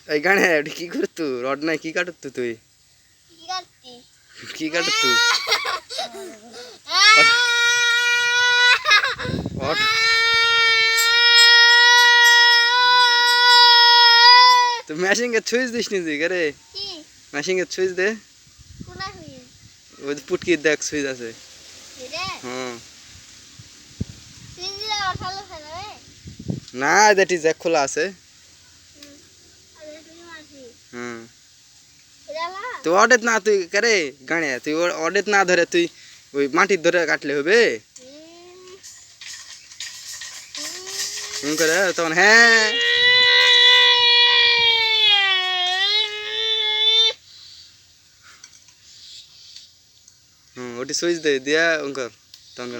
এই গানে কি করতু রড নাই কি কাটতু তুই কি কাটতু তো মেশিন কে সুইচ দিস নি তুই রে মেশিন কে সুইচ দে ওই পুটকি দেখ সুইচ আছে হ্যাঁ না দেটি জ্যাক খোলা আছে হুম তুই অডেত না তুই করে গানে তুই অডেত না ধরে তুই ওই মাটির ধরে কাটলে হবে করে তখন হ্যাঁ ওটি সুইচ দে দিয়া তখন